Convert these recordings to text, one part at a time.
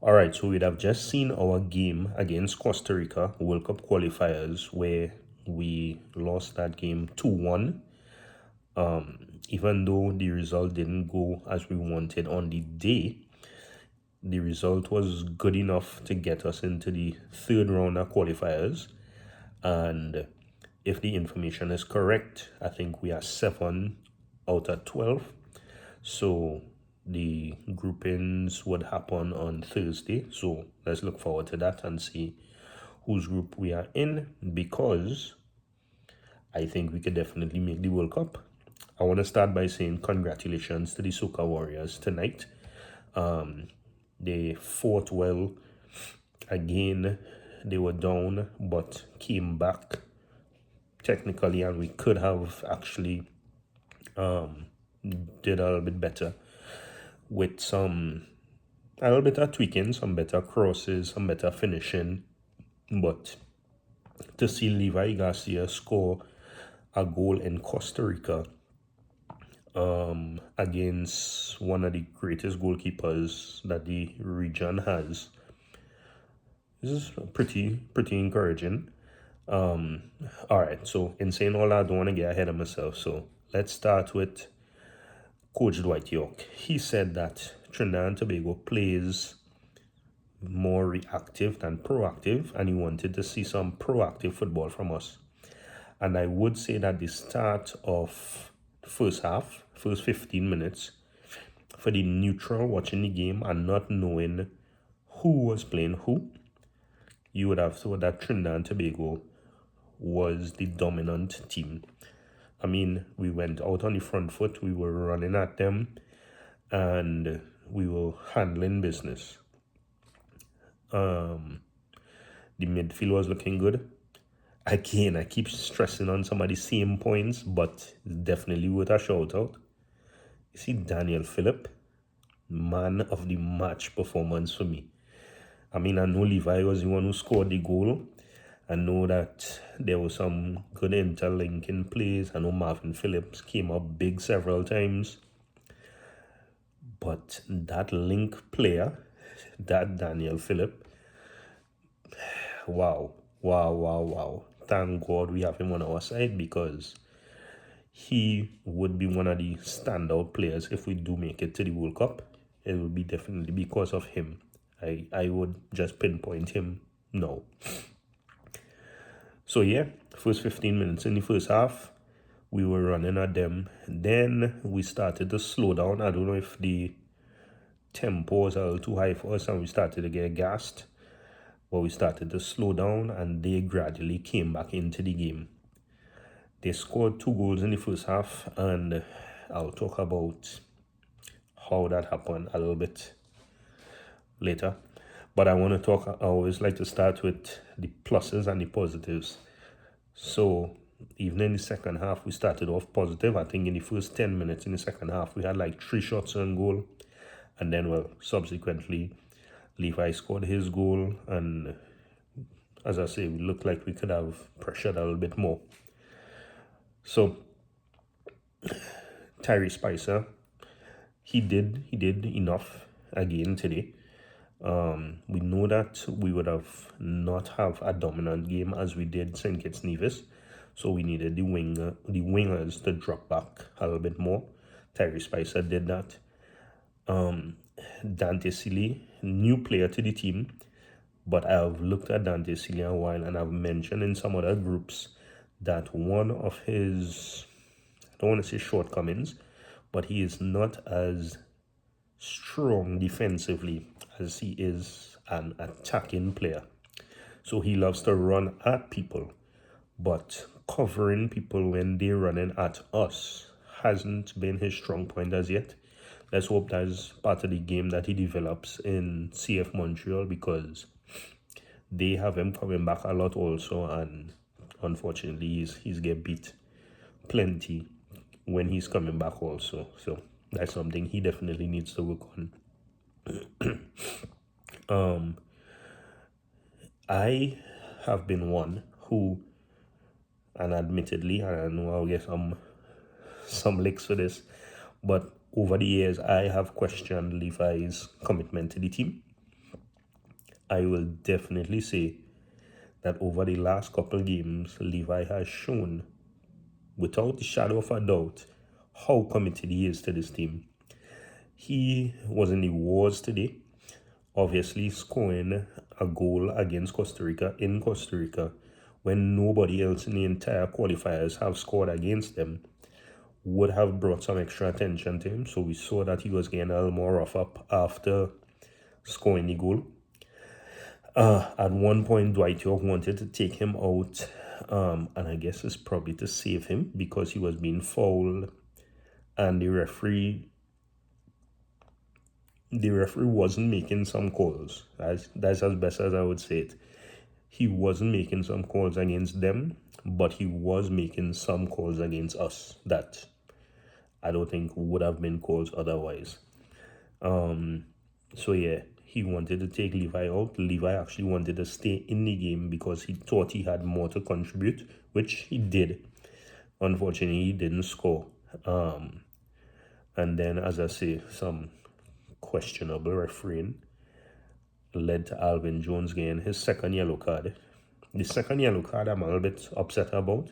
All right, so we'd have just seen our game against Costa Rica, World Cup qualifiers, where we lost that game 2-1. Even though the result didn't go as we wanted on the day, the result was good enough to get us into the third round of qualifiers. And if the information is correct, I think we are 7 out of 12. So the groupings would happen on Thursday. So let's look forward to that and see whose group we are in, because I think we could definitely make the World Cup. I want to start by saying congratulations to the Soca Warriors tonight. They fought well. Again, they were down but came back technically, and we could have actually did a little bit better with a little bit of tweaking, some better crosses, some better finishing. But to see Levi Garcia score a goal in Costa Rica against one of the greatest goalkeepers that the region has, this is pretty encouraging. All right, so in saying all that, I don't want to get ahead of myself. So let's start with Coach Dwight York. He said that Trinidad and Tobago plays more reactive than proactive, and he wanted to see some proactive football from us. And I would say that the start of the first half, first 15 minutes, for the neutral watching the game and not knowing who was playing who, you would have thought that Trinidad and Tobago was the dominant team. I mean, we went out on the front foot, we were running at them, and we were handling business. The midfield was looking good. Again, I keep stressing on some of the same points, but definitely worth a shout out. You see Daniel Phillip, man of the match performance for me. I mean, I know Levi was the one who scored the goal. I know that there was some good interlinking plays. I know Marvin Phillips came up big several times. But that link player, that Daniel Phillip, wow. Thank God we have him on our side, because he would be one of the standout players if we do make it to the World Cup. It will be definitely because of him. I would just pinpoint him now. So yeah, first 15 minutes in the first half, we were running at them. Then we started to slow down. I don't know if the tempo was a little too high for us and we started to get gassed. But we started to slow down and they gradually came back into the game. They scored 2 goals in the first half, and I'll talk about how that happened a little bit later. But I always like to start with the pluses and the positives. So even in the second half, we started off positive. I think in the first 10 minutes in the second half, we had like 3 shots on goal. And then, well, subsequently, Levi scored his goal. And as I say, we looked like we could have pressured a little bit more. So Tyree Spicer, he did enough again today. We know that we would have not have a dominant game as we did St. Kitts Nevis, so we needed the wingers to drop back a little bit more. Tyree Spicer did that. Dante Sealy, new player to the team, but I've looked at Dante Sealy a while, and I've mentioned in some other groups that one of his, I don't want to say shortcomings, but he is not as strong defensively as he is an attacking player. So he loves to run at people, but covering people when they're running at us hasn't been his strong point as yet. Let's hope that's part of the game that he develops in CF Montreal, because they have him coming back a lot also, and unfortunately he's get beat plenty when he's coming back also. So that's something he definitely needs to work on. I have been one who, and admittedly, I know I'll get some licks for this, but over the years I have questioned Levi's commitment to the team. I will definitely say that over the last couple games, Levi has shown, without the shadow of a doubt, how committed he is to this team. He was in the wars today, obviously scoring a goal against Costa Rica in Costa Rica when nobody else in the entire qualifiers have scored against them would have brought some extra attention to him. So we saw that he was getting a little more rough up after scoring the goal. At one point, Dwight York wanted to take him out, and I guess it's probably to save him because he was being fouled, and the referee wasn't making some calls. That's as best as I would say it. He wasn't making some calls against them, but he was making some calls against us that I don't think would have been calls otherwise. So yeah, he wanted to take Levi out. Levi actually wanted to stay in the game because he thought he had more to contribute, which he did. Unfortunately, he didn't score. And then, as I say, some questionable refereeing led to Alvin Jones getting his second yellow card. The second yellow card I'm a little bit upset about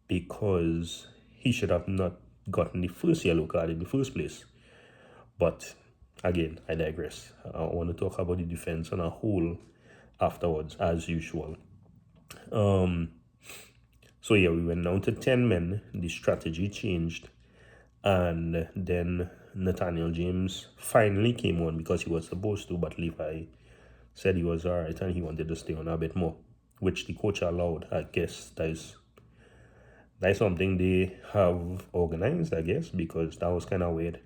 because he should have not gotten the first yellow card in the first place. But again, I digress. I want to talk about the defense on a whole afterwards, as usual. So yeah, we went down to 10 men. The strategy changed. And then Nathaniel James finally came on because he was supposed to, but Levi said he was all right and he wanted to stay on a bit more, which the coach allowed. I guess that's something they have organized, I guess, because that was kind of weird.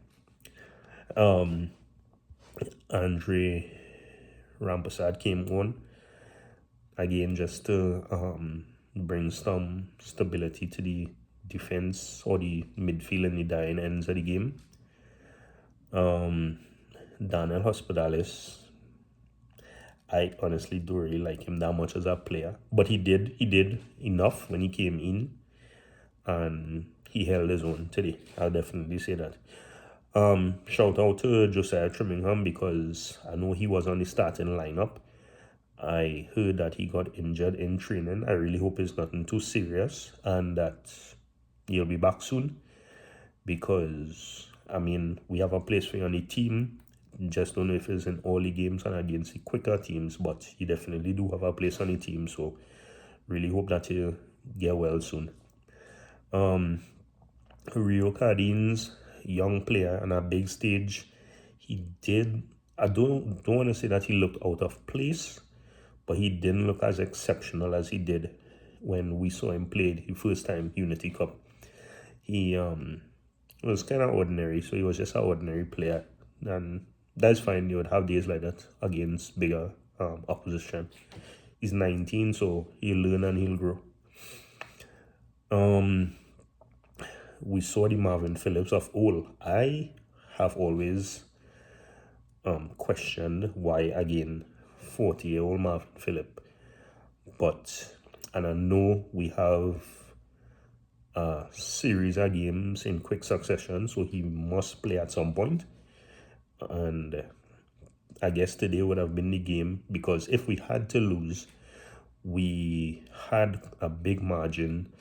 Andre Rampersad came on again just to bring some stability to the defense or the midfield and the dying ends of the game. Daniel Hospitalis, I honestly don't really like him that much as a player, but he did enough when he came in, and he held his own today. I'll definitely say that. Shout out to Josiah Trimmingham because I know he was on the starting lineup. I heard that he got injured in training. I really hope it's nothing too serious and that he'll be back soon because, I mean, we have a place for you on the team. Just don't know if it's in all the games and against the quicker teams, but you definitely do have a place on the team. So really hope that you get well soon. Rio Cardines, young player on a big stage. He did, I don't want to say that he looked out of place, but he didn't look as exceptional as he did when we saw him play the first time Unity Cup. He was kind of ordinary, so he was just an ordinary player, and that's fine. You would have days like that against bigger opposition. He's 19, so he'll learn and he'll grow. We saw the Marvin Phillips of old. I have always questioned why, again, 40-year-old Marvin Phillips. And I know we have a series of games in quick succession, so he must play at some point. And I guess today would have been the game, because if we had to lose, we had a big margin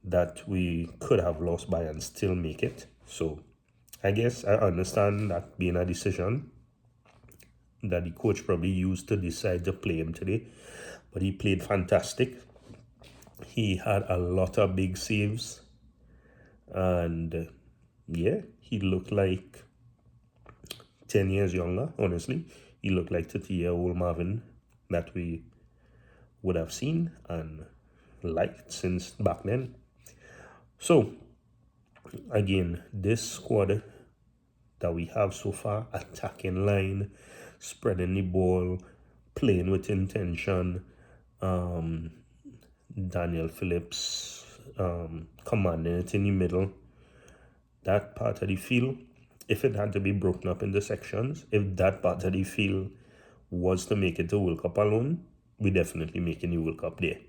that we could have lost by and still make it. So I guess I understand that being a decision that the coach probably used to decide to play him today, but he played fantastic. He had a lot of big saves, and yeah, he looked like 10 years younger. Honestly, he looked like 30-year-old Marvin that we would have seen and liked since back then. So again, this squad that we have so far, attacking line, spreading the ball, playing with intention, Daniel Phillips commanding it in the middle, that part of the field, if it had to be broken up into sections, if that part of the field was to make it to World Cup alone, we definitely making the World Cup there.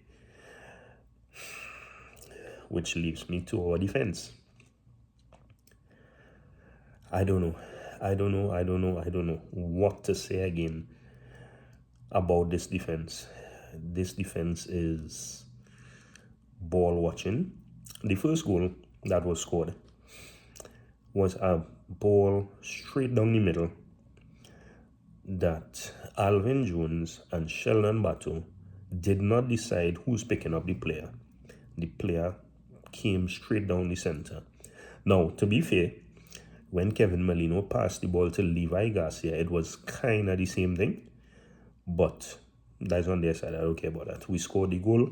Which leaves me to our defense. I don't know what to say again. about this defense. This defense is ball watching. The first goal that was scored was a ball straight down the middle that Alvin Jones and Sheldon Bato did not decide who's picking up the player. The player came straight down the center. Now, to be fair, when Kevin Molino passed the ball to Levi Garcia, it was kind of the same thing. But that's on their side. I don't care about that. We scored the goal.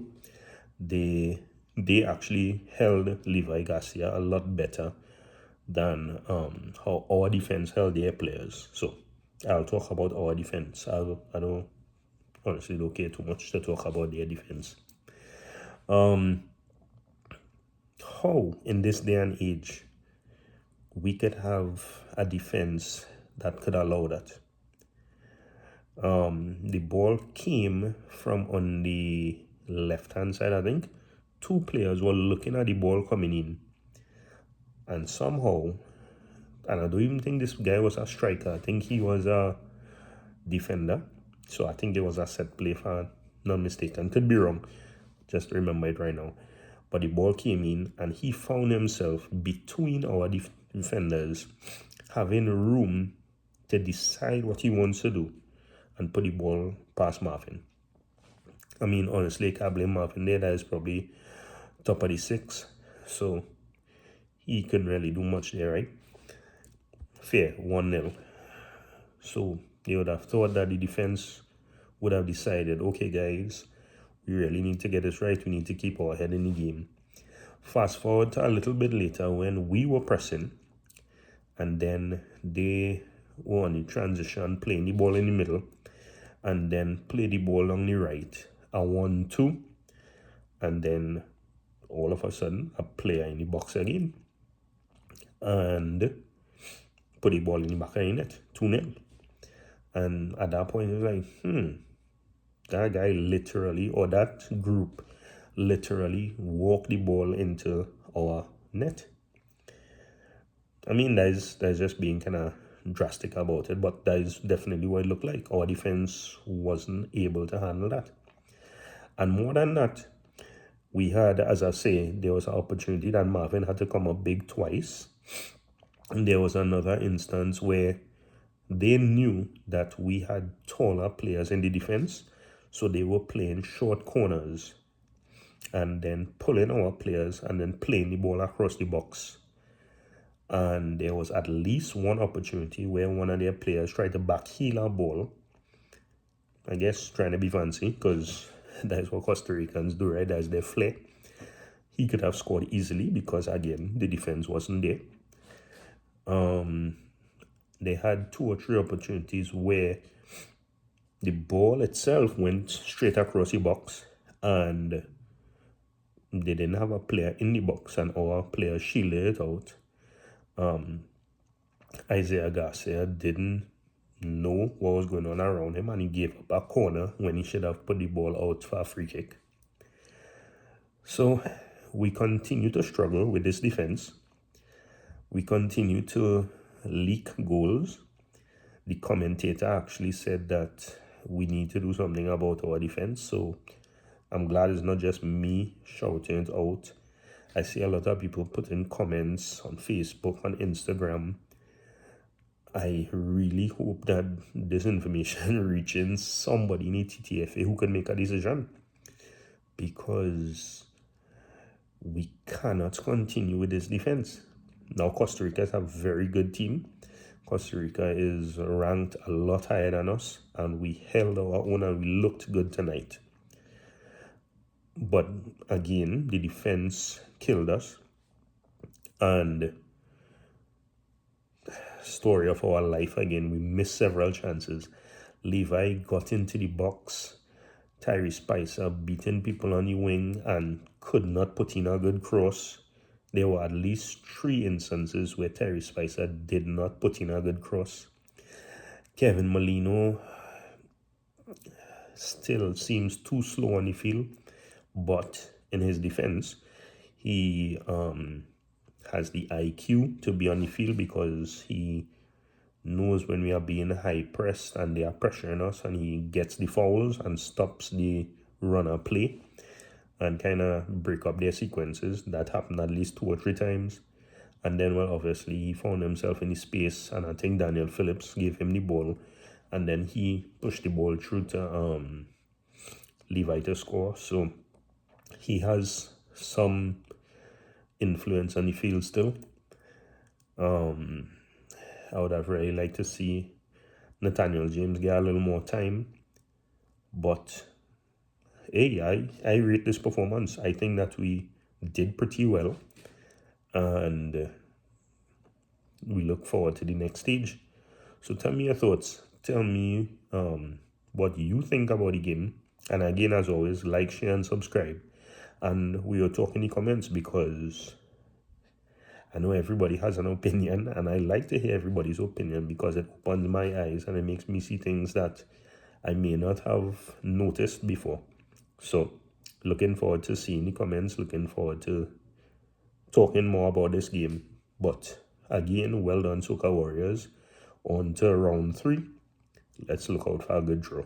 They actually held Levi Garcia a lot better than how our defense held their players. So I'll talk about our defense. I don't honestly don't care too much to talk about their defense. How in this day and age we could have a defense that could allow that? The ball came from on the left-hand side, I think. Two players were looking at the ball coming in. And somehow, and I don't even think this guy was a striker. I think he was a defender. So I think it was a set play, if I'm not mistaken. Could be wrong. Just remember it right now. But the ball came in and he found himself between our defenders, having room to decide what he wants to do and put the ball past Marvin. I mean, honestly, I can't blame Marvin there. That is probably top of the six. So he couldn't really do much there, right? Fair, 1-0. So you would have thought that the defense would have decided, okay, guys, we really need to get this right. We need to keep our head in the game. Fast forward to a little bit later when we were pressing, and then they were on the transition, playing the ball in the middle, and then play the ball on the right. A 1-2, and then all of a sudden, a player in the box again, and put the ball in the back of the net, 2-0. And at that point, it was like, that guy literally, or that group literally walked the ball into our net. I mean, that is just being kind of drastic about it, but that is definitely what it looked like. Our defense wasn't able to handle that. And more than that, we had, as I say, there was an opportunity that Marvin had to come up big twice. And there was another instance where they knew that we had taller players in the defense, so they were playing short corners and then pulling our players and then playing the ball across the box. And there was at least one opportunity where one of their players tried to backheel a ball. I guess trying to be fancy, because that's what Costa Ricans do, right? That's their flair. He could have scored easily because, again, the defense wasn't there. They had 2 or 3 opportunities where the ball itself went straight across the box and they didn't have a player in the box and our player shielded it out. Levi Garcia didn't know what was going on around him and he gave up a corner when he should have put the ball out for a free kick. So we continue to struggle with this defense. We continue to leak goals. The commentator actually said that we need to do something about our defense. So I'm glad it's not just me shouting it out. I see a lot of people putting comments on Facebook, on Instagram. I really hope that this information reaches somebody in the TTFA who can make a decision, because we cannot continue with this defense. Now, Costa Rica is a very good team. Costa Rica is ranked a lot higher than us, and we held our own and we looked good tonight. But again, the defense killed us, and story of our life again, we missed several chances. Levi got into the box, Tyree Spicer beating people on the wing and could not put in a good cross. There were at least 3 instances where Tyree Spicer did not put in a good cross. Kevin Molino still seems too slow on the field, but in his defense, he has the IQ to be on the field because he knows when we are being high pressed and they are pressuring us, and he gets the fouls and stops the runner play and kind of break up their sequences. That happened at least 2 or 3 times. And then, well, obviously, he found himself in the space, and I think Daniel Phillips gave him the ball, and then he pushed the ball through to Levi to score. So he has some influence on the field still. I would have really liked to see Nathaniel James get a little more time, but hey, I rate this performance. I think that we did pretty well, and we look forward to the next stage. So tell me your thoughts. Tell me what you think about the game. And again, as always, like, share, and subscribe. And we will talk in the comments, because I know everybody has an opinion, and I like to hear everybody's opinion because it opens my eyes and it makes me see things that I may not have noticed before. So, looking forward to seeing the comments, looking forward to talking more about this game. But again, well done, Soca Warriors. On to round 3. Let's look out for a good draw.